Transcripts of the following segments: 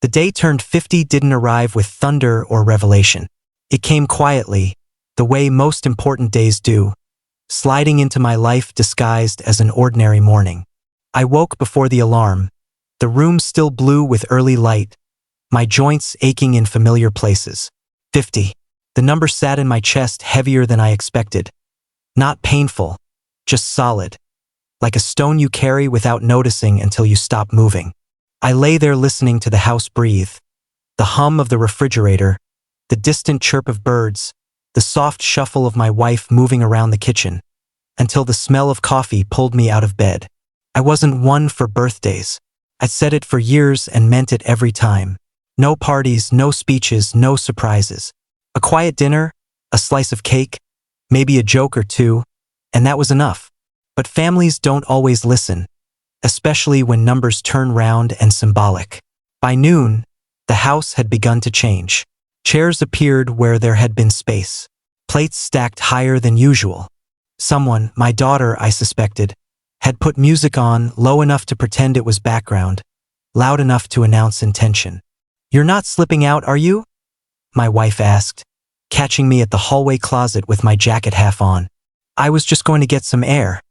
The day turned 50 didn't arrive with thunder or revelation. It came quietly, the way most important days do, sliding into my life disguised as an ordinary morning. I woke before the alarm, the room still blue with early light, my joints aching in familiar places. 50. The number sat in my chest heavier than I expected. Not painful, just solid, like a stone you carry without noticing until you stop moving. I lay there listening to the house breathe, the hum of the refrigerator, the distant chirp of birds, the soft shuffle of my wife moving around the kitchen, until the smell of coffee pulled me out of bed. I wasn't one for birthdays. I'd said it for years and meant it every time. No parties, no speeches, no surprises. A quiet dinner, a slice of cake, maybe a joke or two, and that was enough. But families don't always listen, especially when numbers turn round and symbolic. By noon, the house had begun to change. Chairs appeared where there had been space. Plates stacked higher than usual. Someone, my daughter, I suspected, had put music on low enough to pretend it was background, loud enough to announce intention. "You're not slipping out, are you?" my wife asked, catching me at the hallway closet with my jacket half on. "I was just going to get some air,"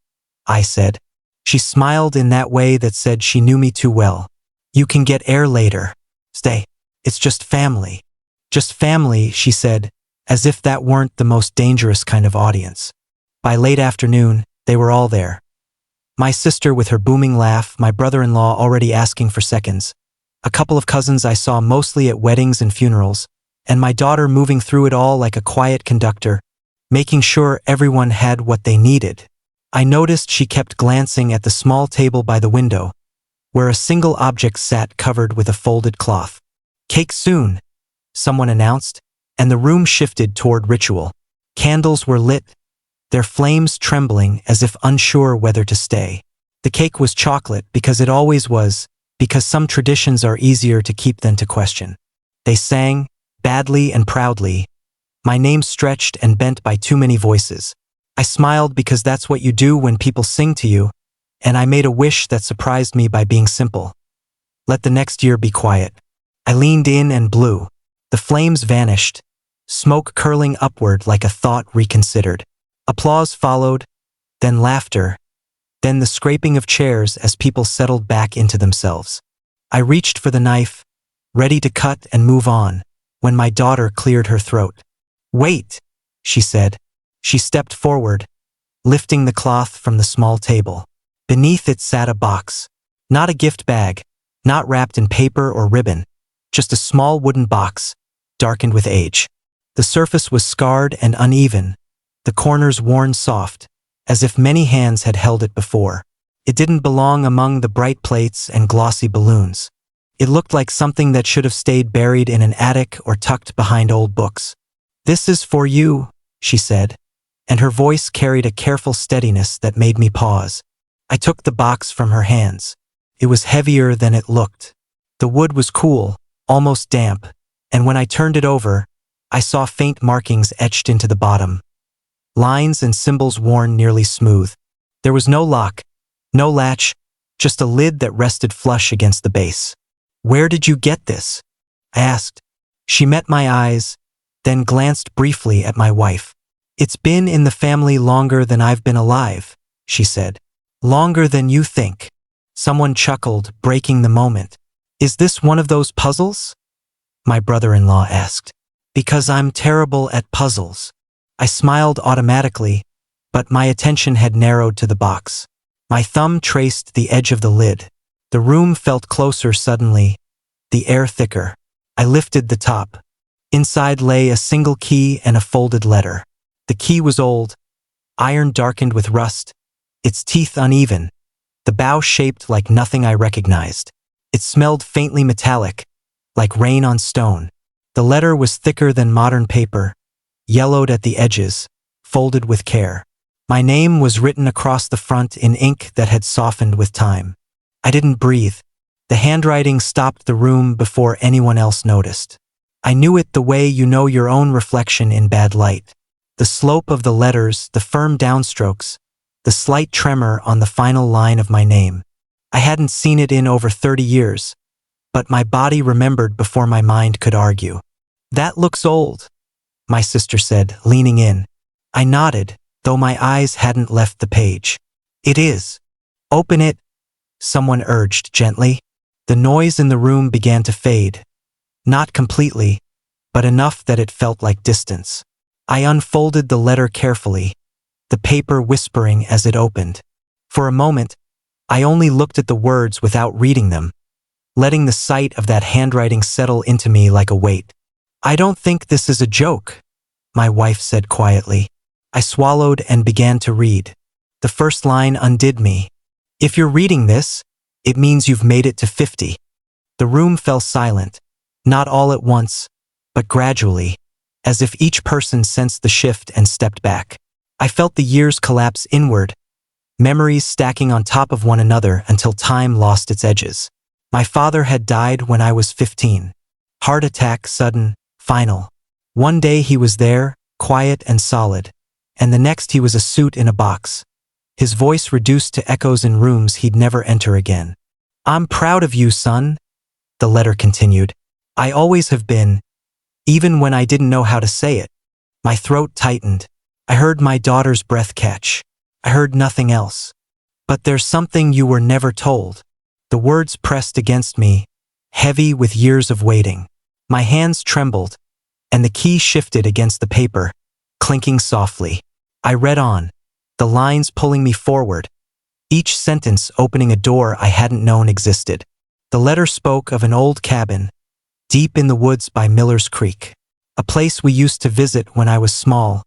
I said. She smiled in that way that said she knew me too well. "You can get air later. Stay. It's just family." "Just family," she said, as if that weren't the most dangerous kind of audience. By late afternoon, they were all there. My sister with her booming laugh, my brother-in-law already asking for seconds, a couple of cousins I saw mostly at weddings and funerals, and my daughter moving through it all like a quiet conductor, making sure everyone had what they needed. I noticed she kept glancing at the small table by the window, where a single object sat covered with a folded cloth. "Cake soon," someone announced, and the room shifted toward ritual. Candles were lit, their flames trembling as if unsure whether to stay. The cake was chocolate because it always was, because some traditions are easier to keep than to question. They sang, badly and proudly, my name stretched and bent by too many voices. I smiled because that's what you do when people sing to you, and I made a wish that surprised me by being simple. Let the next year be quiet. I leaned in and blew. The flames vanished, smoke curling upward like a thought reconsidered. Applause followed, then laughter, then the scraping of chairs as people settled back into themselves. I reached for the knife, ready to cut and move on, when my daughter cleared her throat. "Wait," she said. She stepped forward, lifting the cloth from the small table. Beneath it sat a box. Not a gift bag, not wrapped in paper or ribbon, just a small wooden box, darkened with age. The surface was scarred and uneven, the corners worn soft, as if many hands had held it before. It didn't belong among the bright plates and glossy balloons. It looked like something that should have stayed buried in an attic or tucked behind old books. "This is for you," she said, and her voice carried a careful steadiness that made me pause. I took the box from her hands. It was heavier than it looked. The wood was cool, almost damp, and when I turned it over, I saw faint markings etched into the bottom. Lines and symbols worn nearly smooth. There was no lock, no latch, just a lid that rested flush against the base. "Where did you get this?" I asked. She met my eyes, then glanced briefly at my wife. "It's been in the family longer than I've been alive," she said. "Longer than you think." Someone chuckled, breaking the moment. "Is this one of those puzzles?" my brother-in-law asked. "Because I'm terrible at puzzles." I smiled automatically, but my attention had narrowed to the box. My thumb traced the edge of the lid. The room felt closer suddenly, the air thicker. I lifted the top. Inside lay a single key and a folded letter. The key was old, iron darkened with rust, its teeth uneven, the bow shaped like nothing I recognized. It smelled faintly metallic, like rain on stone. The letter was thicker than modern paper, yellowed at the edges, folded with care. My name was written across the front in ink that had softened with time. I didn't breathe. The handwriting stopped the room before anyone else noticed. I knew it the way you know your own reflection in bad light. The slope of the letters, the firm downstrokes, the slight tremor on the final line of my name. I hadn't seen it in over 30 years, but my body remembered before my mind could argue. "That looks old," my sister said, leaning in. I nodded, though my eyes hadn't left the page. "It is. Open it," someone urged gently. The noise in the room began to fade. Not completely, but enough that it felt like distance. I unfolded the letter carefully, the paper whispering as it opened. For a moment, I only looked at the words without reading them, letting the sight of that handwriting settle into me like a weight. "I don't think this is a joke," my wife said quietly. I swallowed and began to read. The first line undid me. "If you're reading this, it means you've made it to 50. The room fell silent, not all at once, but gradually, as if each person sensed the shift and stepped back. I felt the years collapse inward, memories stacking on top of one another until time lost its edges. My father had died when I was 15. Heart attack, sudden, final. One day he was there, quiet and solid, and the next he was a suit in a box, his voice reduced to echoes in rooms he'd never enter again. "I'm proud of you, son," the letter continued. "I always have been, even when I didn't know how to say it." My throat tightened. I heard my daughter's breath catch. I heard nothing else. "But there's something you were never told." The words pressed against me, heavy with years of waiting. My hands trembled, and the key shifted against the paper, clinking softly. I read on, the lines pulling me forward, each sentence opening a door I hadn't known existed. The letter spoke of an old cabin, deep in the woods by Miller's Creek, a place we used to visit when I was small,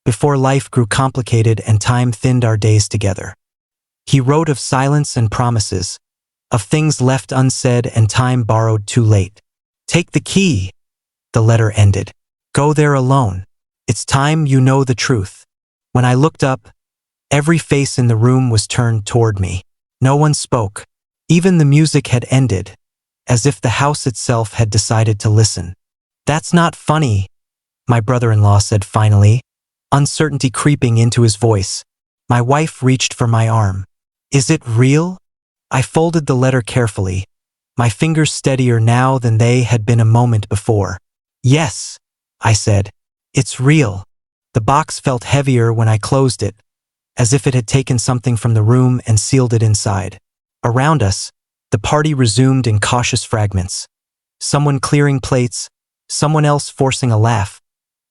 before life grew complicated and time thinned our days together. He wrote of silence and promises, of things left unsaid and time borrowed too late. "Take the key," the letter ended. "Go there alone. It's time you know the truth." When I looked up, every face in the room was turned toward me. No one spoke. Even the music had ended, as if the house itself had decided to listen. "That's not funny," my brother-in-law said finally, uncertainty creeping into his voice. My wife reached for my arm. "Is it real?" I folded the letter carefully, my fingers steadier now than they had been a moment before. "Yes," I said. "It's real." The box felt heavier when I closed it, as if it had taken something from the room and sealed it inside. Around us, the party resumed in cautious fragments. Someone clearing plates, someone else forcing a laugh,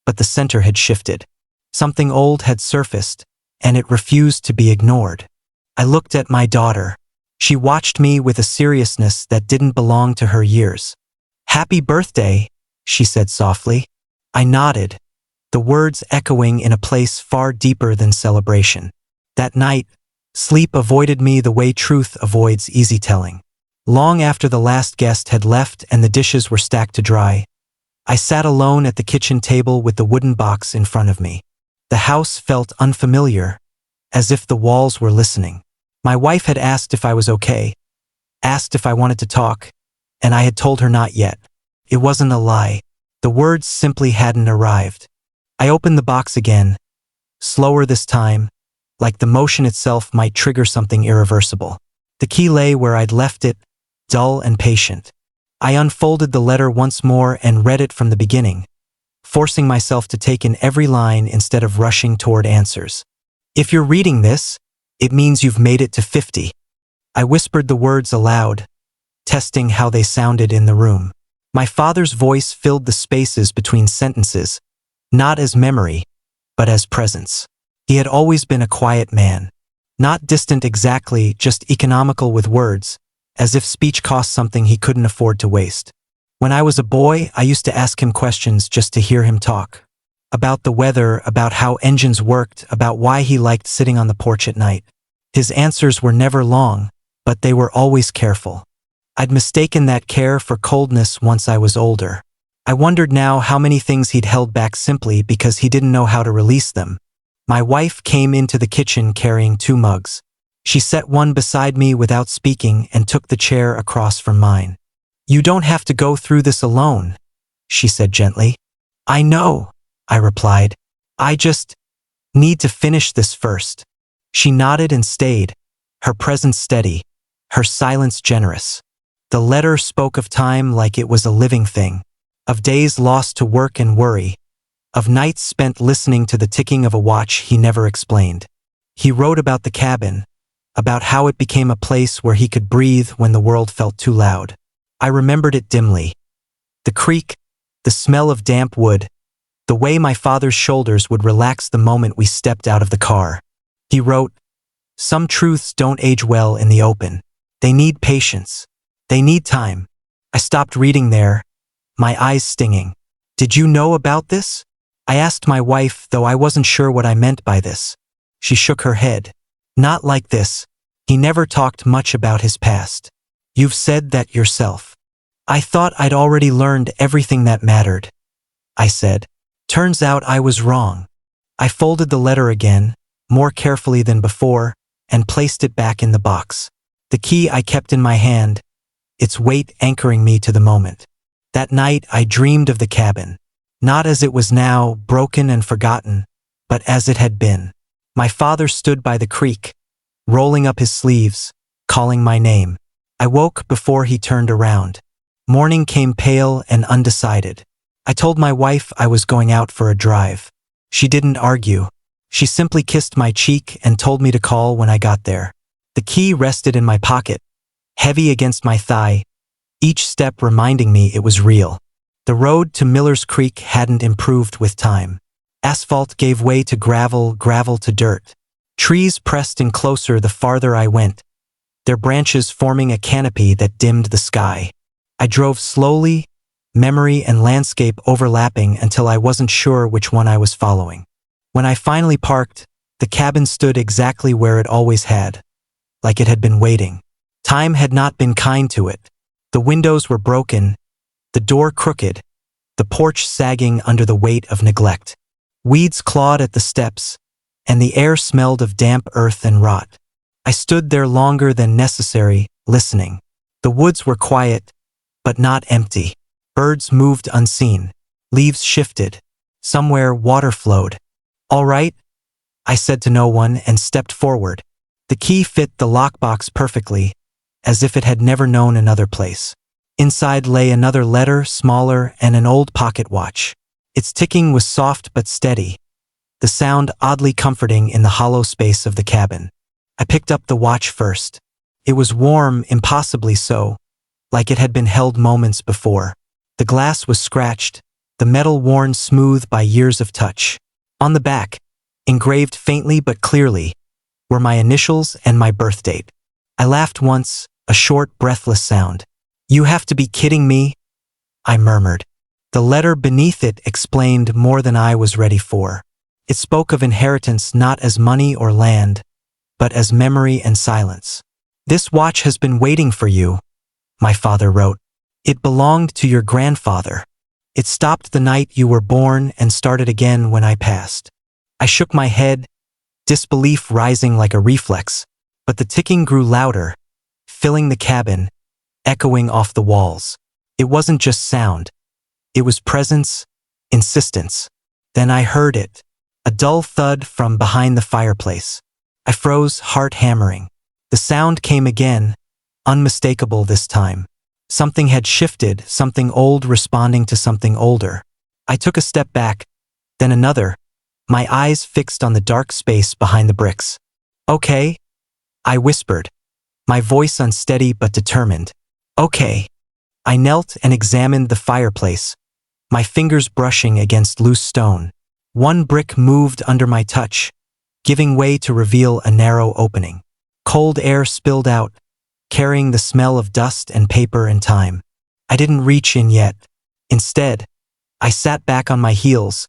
but the center had shifted. Something old had surfaced, and it refused to be ignored. I looked at my daughter. She watched me with a seriousness that didn't belong to her years. "Happy birthday," she said softly. I nodded, the words echoing in a place far deeper than celebration. That night, sleep avoided me the way truth avoids easy telling. Long after the last guest had left and the dishes were stacked to dry, I sat alone at the kitchen table with the wooden box in front of me. The house felt unfamiliar, as if the walls were listening. My wife had asked if I was okay, asked if I wanted to talk, and I had told her not yet. It wasn't a lie. The words simply hadn't arrived. I opened the box again, slower this time, like the motion itself might trigger something irreversible. The key lay where I'd left it, dull and patient. I unfolded the letter once more and read it from the beginning, forcing myself to take in every line instead of rushing toward answers. "If you're reading this, it means you've made it to 50. I whispered the words aloud, testing how they sounded in the room. My father's voice filled the spaces between sentences, not as memory, but as presence. He had always been a quiet man, not distant exactly, just economical with words, as if speech cost something he couldn't afford to waste. When I was a boy, I used to ask him questions just to hear him talk. About the weather, about how engines worked, about why he liked sitting on the porch at night. His answers were never long, but they were always careful. I'd mistaken that care for coldness once I was older. I wondered now how many things he'd held back simply because he didn't know how to release them. My wife came into the kitchen carrying 2 mugs. She set one beside me without speaking and took the chair across from mine. "You don't have to go through this alone," she said gently. "I know," I replied. "I just need to finish this first." She nodded and stayed, her presence steady, her silence generous. The letter spoke of time like it was a living thing, of days lost to work and worry, of nights spent listening to the ticking of a watch he never explained. He wrote about the cabin, about how it became a place where he could breathe when the world felt too loud. I remembered it dimly. The creak, the smell of damp wood, the way my father's shoulders would relax the moment we stepped out of the car. He wrote, "Some truths don't age well in the open. They need patience. They need time." I stopped reading there, my eyes stinging. "Did you know about this?" I asked my wife, though I wasn't sure what I meant by this. She shook her head. "Not like this. He never talked much about his past. You've said that yourself." "I thought I'd already learned everything that mattered," I said. "Turns out I was wrong." I folded the letter again, more carefully than before, and placed it back in the box. The key I kept in my hand, its weight anchoring me to the moment. That night I dreamed of the cabin, not as it was now, broken and forgotten, but as it had been. My father stood by the creek, rolling up his sleeves, calling my name. I woke before he turned around. Morning came pale and undecided. I told my wife I was going out for a drive. She didn't argue. She simply kissed my cheek and told me to call when I got there. The key rested in my pocket, heavy against my thigh, each step reminding me it was real. The road to Miller's Creek hadn't improved with time. Asphalt gave way to gravel, gravel to dirt. Trees pressed in closer the farther I went, their branches forming a canopy that dimmed the sky. I drove slowly, memory and landscape overlapping until I wasn't sure which one I was following. When I finally parked, the cabin stood exactly where it always had, like it had been waiting. Time had not been kind to it. The windows were broken, the door crooked, the porch sagging under the weight of neglect. Weeds clawed at the steps, and the air smelled of damp earth and rot. I stood there longer than necessary, listening. The woods were quiet, but not empty. Birds moved unseen. Leaves shifted. Somewhere water flowed. "All right," I said to no one and stepped forward. The key fit the lockbox perfectly, as if it had never known another place. Inside lay another letter, smaller, and an old pocket watch. Its ticking was soft but steady, the sound oddly comforting in the hollow space of the cabin. I picked up the watch first. It was warm, impossibly so, like it had been held moments before. The glass was scratched, the metal worn smooth by years of touch. On the back, engraved faintly but clearly, were my initials and my birth date. I laughed once, a short, breathless sound. "You have to be kidding me," I murmured. The letter beneath it explained more than I was ready for. It spoke of inheritance not as money or land, but as memory and silence. "This watch has been waiting for you," my father wrote. "It belonged to your grandfather. It stopped the night you were born and started again when I passed." I shook my head, disbelief rising like a reflex, but the ticking grew louder, filling the cabin, echoing off the walls. It wasn't just sound. It was presence, insistence. Then I heard it, a dull thud from behind the fireplace. I froze, heart hammering. The sound came again, unmistakable this time. Something had shifted, something old responding to something older. I took a step back, then another, my eyes fixed on the dark space behind the bricks. "Okay," I whispered, my voice unsteady but determined. "Okay." I knelt and examined the fireplace, my fingers brushing against loose stone. One brick moved under my touch, giving way to reveal a narrow opening. Cold air spilled out, carrying the smell of dust and paper and time. I didn't reach in yet. Instead, I sat back on my heels,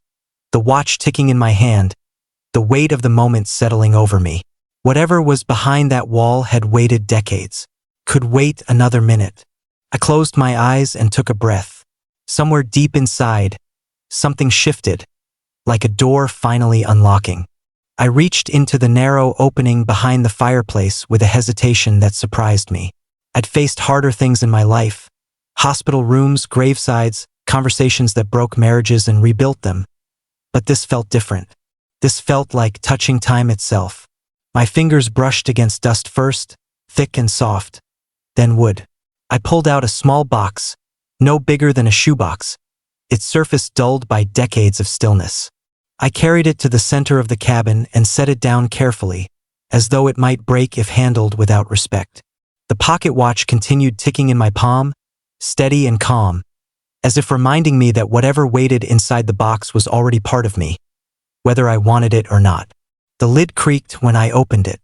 the watch ticking in my hand, the weight of the moment settling over me. Whatever was behind that wall had waited decades, could wait another minute. I closed my eyes and took a breath. Somewhere deep inside, something shifted, like a door finally unlocking. I reached into the narrow opening behind the fireplace with a hesitation that surprised me. I'd faced harder things in my life. Hospital rooms, gravesides, conversations that broke marriages and rebuilt them. But this felt different. This felt like touching time itself. My fingers brushed against dust first, thick and soft, then wood. I pulled out a small box, no bigger than a shoebox, its surface dulled by decades of stillness. I carried it to the center of the cabin and set it down carefully, as though it might break if handled without respect. The pocket watch continued ticking in my palm, steady and calm, as if reminding me that whatever waited inside the box was already part of me, whether I wanted it or not. The lid creaked when I opened it.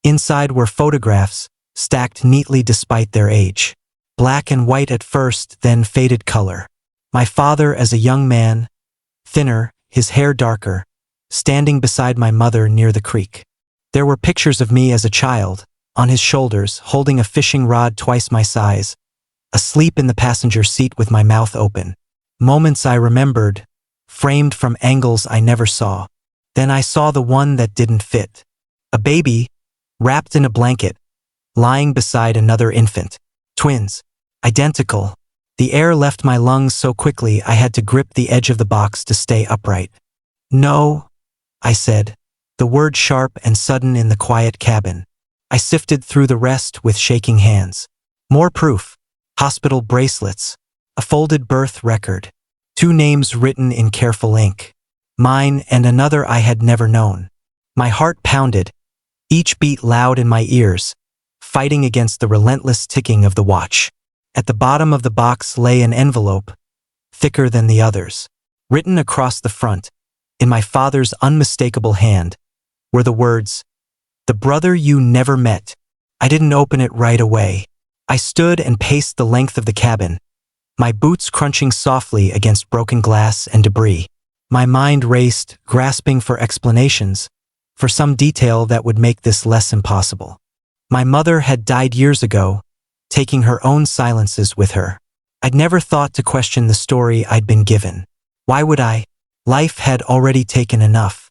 Inside were photographs, stacked neatly despite their age. Black and white at first, then faded color. My father as a young man, thinner, his hair darker, standing beside my mother near the creek. There were pictures of me as a child, on his shoulders, holding a fishing rod twice my size, asleep in the passenger seat with my mouth open. Moments I remembered, framed from angles I never saw. Then I saw the one that didn't fit. A baby, wrapped in a blanket, lying beside another infant. Twins. Identical. The air left my lungs so quickly I had to grip the edge of the box to stay upright. No, I said, the word sharp and sudden in the quiet cabin. I sifted through the rest with shaking hands. More proof. Hospital bracelets. A folded birth record. 2 names written in careful ink. Mine and another I had never known. My heart pounded, each beat loud in my ears, fighting against the relentless ticking of the watch. At the bottom of the box lay an envelope, thicker than the others. Written across the front, in my father's unmistakable hand, were the words, "The brother you never met." I didn't open it right away. I stood and paced the length of the cabin, my boots crunching softly against broken glass and debris. My mind raced, grasping for explanations, for some detail that would make this less impossible. My mother had died years ago, taking her own silences with her. I'd never thought to question the story I'd been given. Why would I? Life had already taken enough.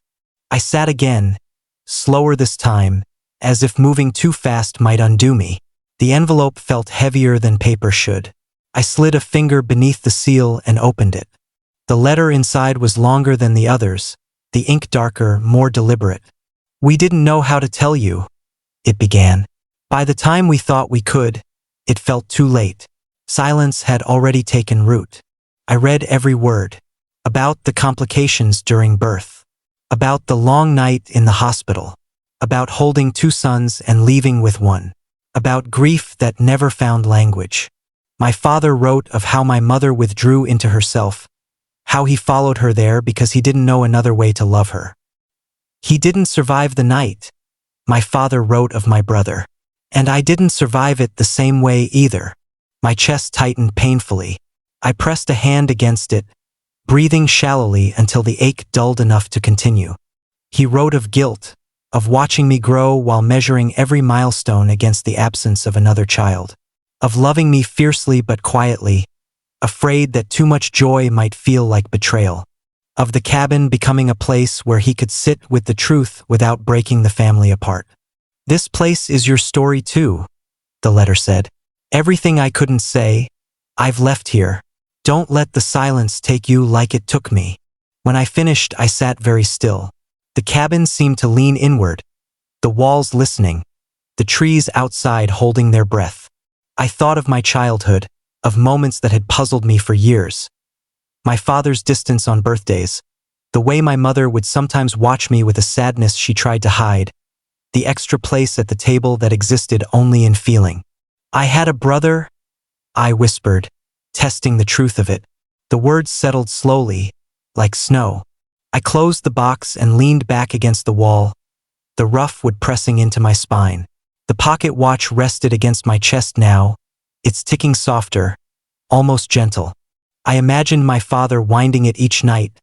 I sat again, slower this time, as if moving too fast might undo me. The envelope felt heavier than paper should. I slid a finger beneath the seal and opened it. The letter inside was longer than the others, the ink darker, more deliberate. "We didn't know how to tell you," it began. "By the time we thought we could, it felt too late." Silence had already taken root. I read every word. About the complications during birth. About the long night in the hospital. About holding 2 sons and leaving with one. About grief that never found language. My father wrote of how my mother withdrew into herself, how he followed her there because he didn't know another way to love her. He didn't survive the night. My father wrote of my brother. And I didn't survive it the same way either. My chest tightened painfully. I pressed a hand against it, breathing shallowly until the ache dulled enough to continue. He wrote of guilt, of watching me grow while measuring every milestone against the absence of another child, of loving me fiercely but quietly, afraid that too much joy might feel like betrayal, of the cabin becoming a place where he could sit with the truth without breaking the family apart. "This place is your story too," the letter said. "Everything I couldn't say, I've left here. Don't let the silence take you like it took me." When I finished, I sat very still. The cabin seemed to lean inward, the walls listening, the trees outside holding their breath. I thought of my childhood, of moments that had puzzled me for years. My father's distance on birthdays, the way my mother would sometimes watch me with a sadness she tried to hide, the extra place at the table that existed only in feeling. "I had a brother," I whispered, testing the truth of it. The words settled slowly, like snow. I closed the box and leaned back against the wall, the rough wood pressing into my spine. The pocket watch rested against my chest now, its ticking softer, almost gentle. I imagined my father winding it each night,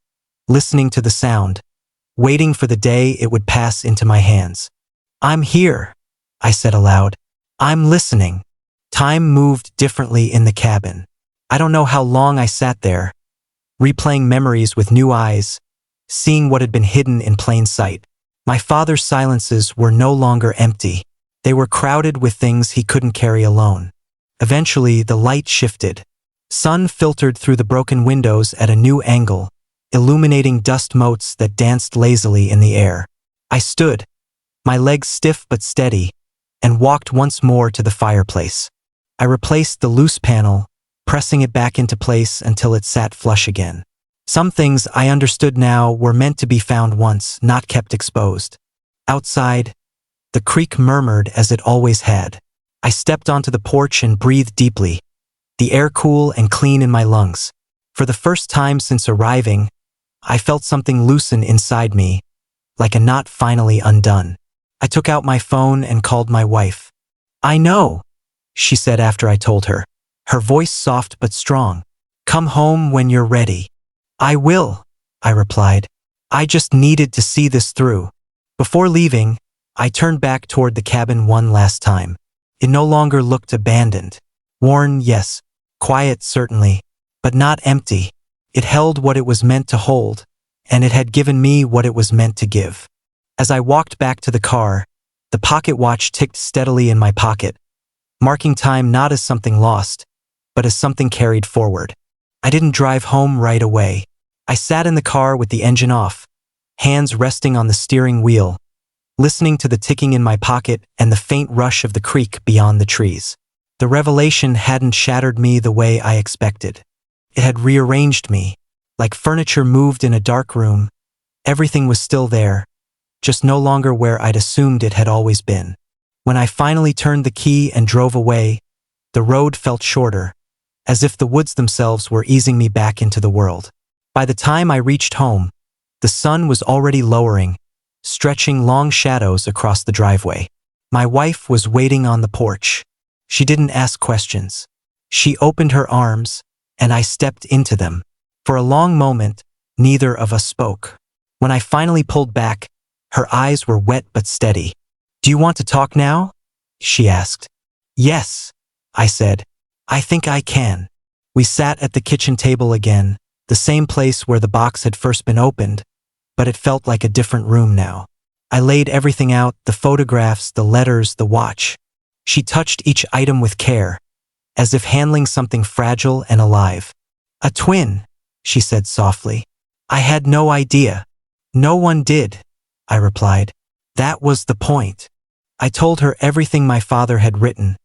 listening to the sound, waiting for the day it would pass into my hands. "I'm here," I said aloud. "I'm listening." Time moved differently in the cabin. I don't know how long I sat there, replaying memories with new eyes, seeing what had been hidden in plain sight. My father's silences were no longer empty. They were crowded with things he couldn't carry alone. Eventually, the light shifted. Sun filtered through the broken windows at a new angle, illuminating dust motes that danced lazily in the air. I stood, my legs stiff but steady, and walked once more to the fireplace. I replaced the loose panel, pressing it back into place until it sat flush again. Some things I understood now were meant to be found once, not kept exposed. Outside, the creek murmured as it always had. I stepped onto the porch and breathed deeply, the air cool and clean in my lungs. For the first time since arriving, I felt something loosen inside me, like a knot finally undone. I took out my phone and called my wife. "I know," she said after I told her, her voice soft but strong. "Come home when you're ready." "I will," I replied. "I just needed to see this through." Before leaving, I turned back toward the cabin one last time. It no longer looked abandoned. Worn, yes. Quiet, certainly. But not empty. It held what it was meant to hold, and it had given me what it was meant to give. As I walked back to the car, the pocket watch ticked steadily in my pocket, marking time not as something lost, but as something carried forward. I didn't drive home right away. I sat in the car with the engine off, hands resting on the steering wheel, listening to the ticking in my pocket and the faint rush of the creek beyond the trees. The revelation hadn't shattered me the way I expected. It had rearranged me, like furniture moved in a dark room. Everything was still there, just no longer where I'd assumed it had always been. When I finally turned the key and drove away, the road felt shorter, as if the woods themselves were easing me back into the world. By the time I reached home, the sun was already lowering, stretching long shadows across the driveway. My wife was waiting on the porch. She didn't ask questions. She opened her arms, and I stepped into them. For a long moment, neither of us spoke. When I finally pulled back, her eyes were wet but steady. "Do you want to talk now?" she asked. "Yes," I said. "I think I can." We sat at the kitchen table again, the same place where the box had first been opened, but it felt like a different room now. I laid everything out, the photographs, the letters, the watch. She touched each item with care, as if handling something fragile and alive. "A twin," she said softly. "I had no idea." "No one did," I replied. "That was the point." I told her everything my father had written,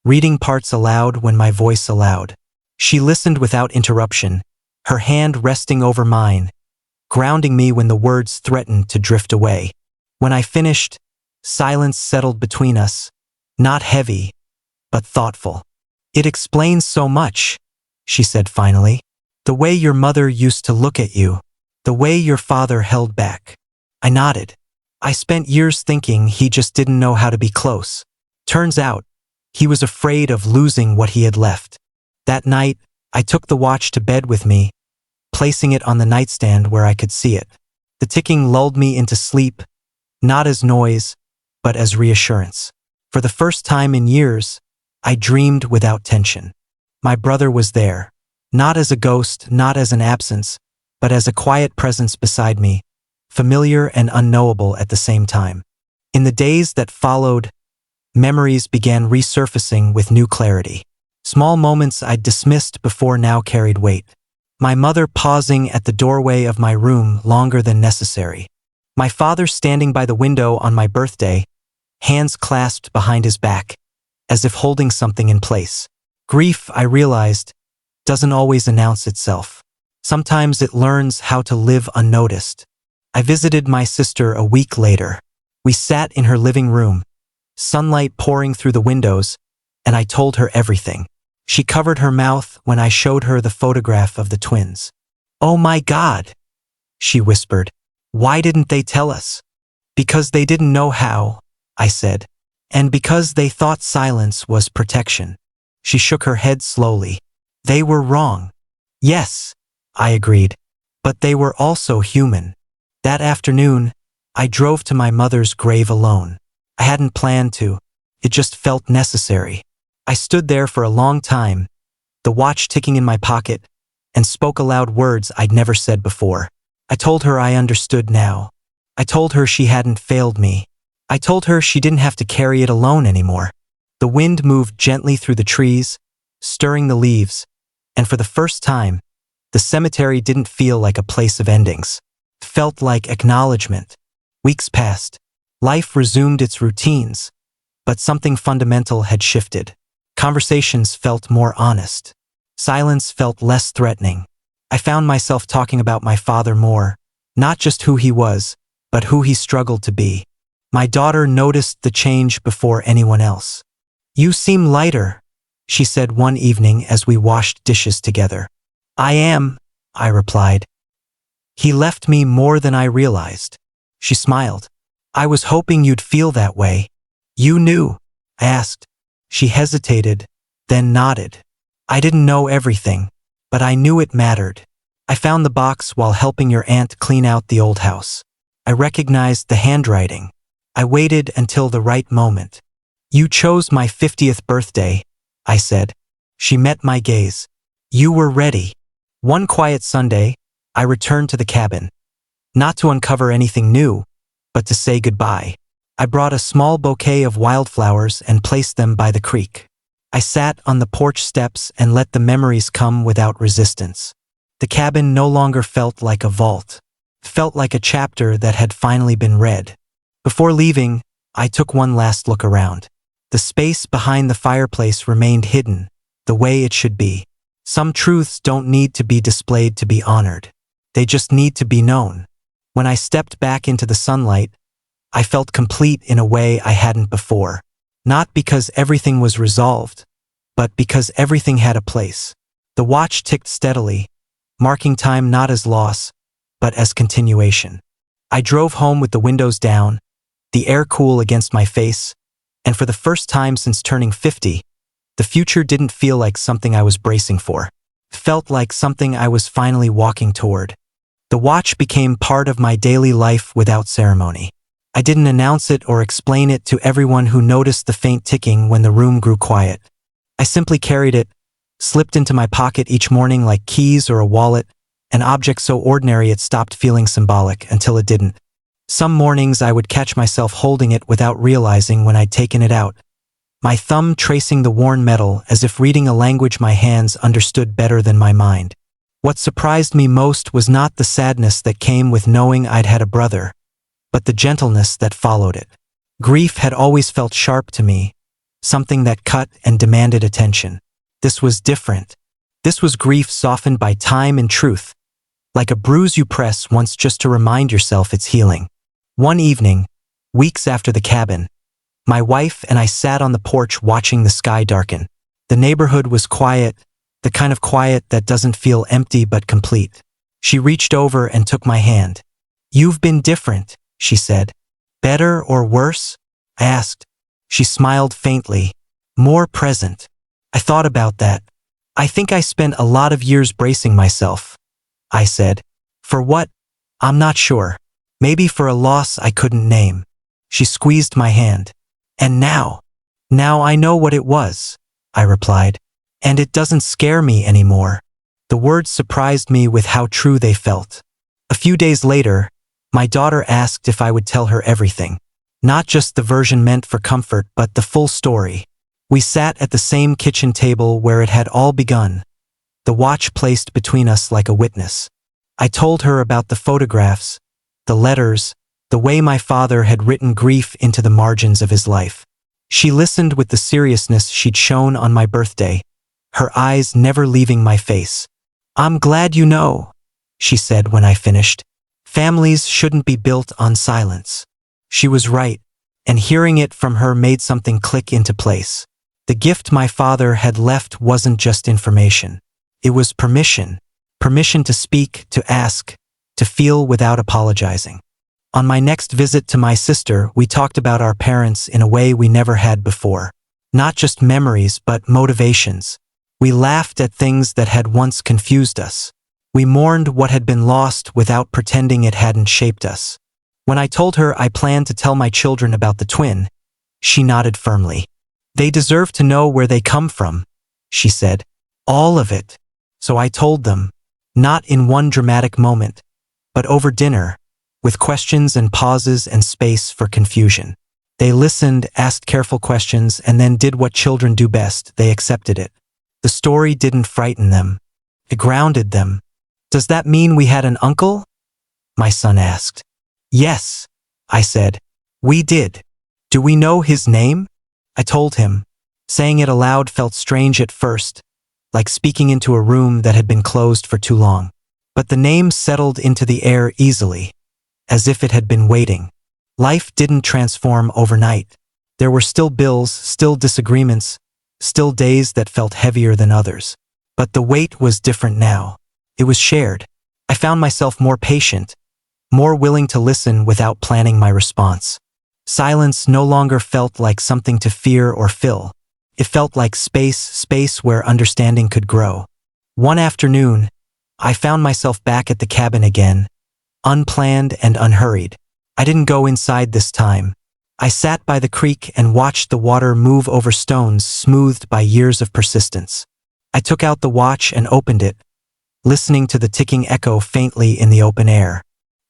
reading parts aloud when my voice allowed. She listened without interruption, her hand resting over mine, grounding me when the words threatened to drift away. When I finished, silence settled between us, not heavy, but thoughtful. "It explains so much," she said finally. "The way your mother used to look at you, the way your father held back." I nodded. I spent years thinking he just didn't know how to be close. Turns out, he was afraid of losing what he had left. That night, I took the watch to bed with me, placing it on the nightstand where I could see it. The ticking lulled me into sleep, not as noise, but as reassurance. For the first time in years, I dreamed without tension. My brother was there, not as a ghost, not as an absence, but as a quiet presence beside me, familiar and unknowable at the same time. In the days that followed, memories began resurfacing with new clarity. Small moments I'd dismissed before now carried weight. My mother pausing at the doorway of my room longer than necessary. My father standing by the window on my birthday, hands clasped behind his back, as if holding something in place. Grief, I realized, doesn't always announce itself. Sometimes it learns how to live unnoticed. I visited my sister a week later. We sat in her living room, sunlight pouring through the windows, and I told her everything. She covered her mouth when I showed her the photograph of the twins. "Oh my God," she whispered. "Why didn't they tell us?" "Because they didn't know how," I said. "And because they thought silence was protection." She shook her head slowly. "They were wrong." "Yes," I agreed. "But they were also human." That afternoon, I drove to my mother's grave alone. I hadn't planned to. It just felt necessary. I stood there for a long time, the watch ticking in my pocket, and spoke aloud words I'd never said before. I told her I understood now. I told her she hadn't failed me. I told her she didn't have to carry it alone anymore. The wind moved gently through the trees, stirring the leaves, and for the first time, the cemetery didn't feel like a place of endings. It felt like acknowledgement. Weeks passed. Life resumed its routines, but something fundamental had shifted. Conversations felt more honest. Silence felt less threatening. I found myself talking about my father more, not just who he was, but who he struggled to be. My daughter noticed the change before anyone else. "You seem lighter," she said one evening as we washed dishes together. "I am," I replied. "He left me more than I realized." She smiled. "I was hoping you'd feel that way." "You knew?" I asked. She hesitated, then nodded. "I didn't know everything, but I knew it mattered. I found the box while helping your aunt clean out the old house. I recognized the handwriting. I waited until the right moment. You chose my 50th birthday," I said. She met my gaze. "You were ready." One quiet Sunday, I returned to the cabin, not to uncover anything new, but to say goodbye. I brought a small bouquet of wildflowers and placed them by the creek. I sat on the porch steps and let the memories come without resistance. The cabin no longer felt like a vault. It felt like a chapter that had finally been read. Before leaving, I took one last look around. The space behind the fireplace remained hidden, the way it should be. Some truths don't need to be displayed to be honored. They just need to be known. When I stepped back into the sunlight, I felt complete in a way I hadn't before. Not because everything was resolved, but because everything had a place. The watch ticked steadily, marking time not as loss, but as continuation. I drove home with the windows down, the air cool against my face, and for the first time since turning 50, the future didn't feel like something I was bracing for. It felt like something I was finally walking toward. The watch became part of my daily life without ceremony. I didn't announce it or explain it to everyone who noticed the faint ticking when the room grew quiet. I simply carried it, slipped into my pocket each morning like keys or a wallet, an object so ordinary it stopped feeling symbolic until it didn't. Some mornings I would catch myself holding it without realizing when I'd taken it out, my thumb tracing the worn metal as if reading a language my hands understood better than my mind. What surprised me most was not the sadness that came with knowing I'd had a brother, but the gentleness that followed it. Grief had always felt sharp to me, something that cut and demanded attention. This was different. This was grief softened by time and truth, like a bruise you press once just to remind yourself it's healing. One evening, weeks after the cabin, my wife and I sat on the porch watching the sky darken. The neighborhood was quiet, the kind of quiet that doesn't feel empty but complete. She reached over and took my hand. "You've been different," she said. "Better or worse?" I asked. She smiled faintly. "More present." I thought about that. "I think I spent a lot of years bracing myself," I said. "For what? I'm not sure. Maybe for a loss I couldn't name." She squeezed my hand. "And now I know what it was," I replied. "And it doesn't scare me anymore." The words surprised me with how true they felt. A few days later, my daughter asked if I would tell her everything. Not just the version meant for comfort, but the full story. We sat at the same kitchen table where it had all begun, the watch placed between us like a witness. I told her about the photographs, the letters, the way my father had written grief into the margins of his life. She listened with the seriousness she'd shown on my birthday, her eyes never leaving my face. "I'm glad you know," she said when I finished. "Families shouldn't be built on silence." She was right, and hearing it from her made something click into place. The gift my father had left wasn't just information. It was permission. Permission to speak, to ask, to feel without apologizing. On my next visit to my sister, we talked about our parents in a way we never had before. Not just memories, but motivations. We laughed at things that had once confused us. We mourned what had been lost without pretending it hadn't shaped us. When I told her I planned to tell my children about the twin, she nodded firmly. "They deserve to know where they come from," she said. "All of it." So I told them, not in one dramatic moment, but over dinner, with questions and pauses and space for confusion. They listened, asked careful questions, and then did what children do best. They accepted it. The story didn't frighten them. It grounded them. "Does that mean we had an uncle?" my son asked. "Yes," I said. "We did. Do we know his name?" I told him. Saying it aloud felt strange at first, like speaking into a room that had been closed for too long. But the name settled into the air easily, as if it had been waiting. Life didn't transform overnight. There were still bills, still disagreements, still days that felt heavier than others. But the weight was different now. It was shared. I found myself more patient, more willing to listen without planning my response. Silence no longer felt like something to fear or fill. It felt like space where understanding could grow. One afternoon, I found myself back at the cabin again, unplanned and unhurried. I didn't go inside this time. I sat by the creek and watched the water move over stones smoothed by years of persistence. I took out the watch and opened it, listening to the ticking echo faintly in the open air.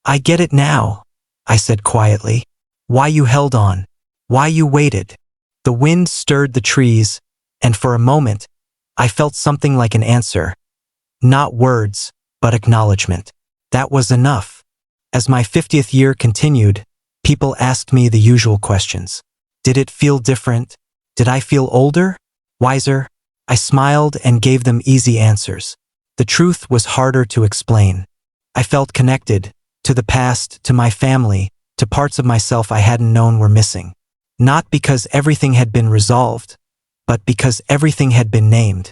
"I get it now," I said quietly. "Why you held on. Why you waited." The wind stirred the trees, and for a moment, I felt something like an answer. Not words, but acknowledgement. That was enough. As my 50th year continued, people asked me the usual questions. Did it feel different? Did I feel older? Wiser? I smiled and gave them easy answers. The truth was harder to explain. I felt connected, to the past, to my family, to parts of myself I hadn't known were missing. Not because everything had been resolved, but because everything had been named.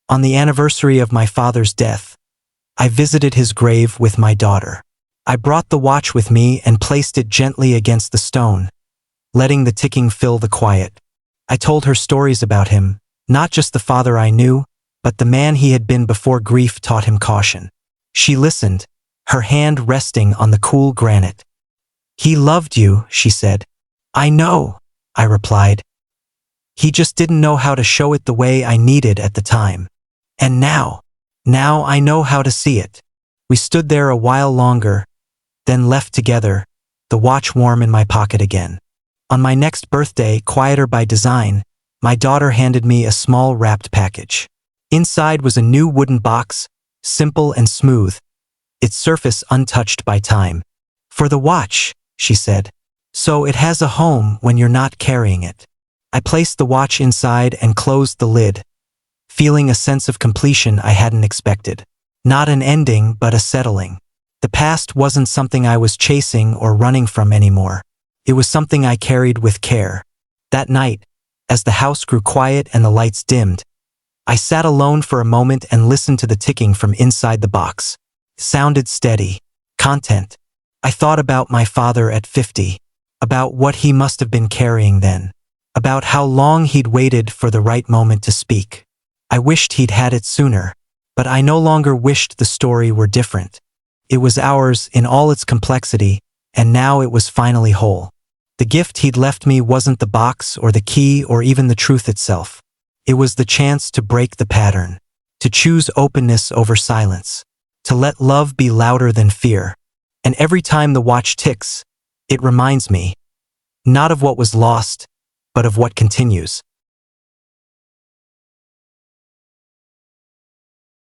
On the anniversary of my father's death, I visited his grave with my daughter. I brought the watch with me and placed it gently against the stone, letting the ticking fill the quiet. I told her stories about him, not just the father I knew, but the man he had been before grief taught him caution. She listened, her hand resting on the cool granite. "He loved you," she said. "I know," I replied. "He just didn't know how to show it the way I needed at the time. And now I know how to see it." We stood there a while longer, then left together, the watch warm in my pocket again. On my next birthday, quieter by design, my daughter handed me a small wrapped package. Inside was a new wooden box, simple and smooth, its surface untouched by time. "For the watch," she said. "So it has a home when you're not carrying it." I placed the watch inside and closed the lid, feeling a sense of completion I hadn't expected. Not an ending, but a settling. The past wasn't something I was chasing or running from anymore. It was something I carried with care. That night, as the house grew quiet and the lights dimmed, I sat alone for a moment and listened to the ticking from inside the box. It sounded steady. Content. I thought about my father at 50, about what he must have been carrying then, about how long he'd waited for the right moment to speak. I wished he'd had it sooner, but I no longer wished the story were different. It was ours in all its complexity, and now it was finally whole. The gift he'd left me wasn't the box or the key or even the truth itself. It was the chance to break the pattern, to choose openness over silence, to let love be louder than fear. And every time the watch ticks, it reminds me, not of what was lost, but of what continues.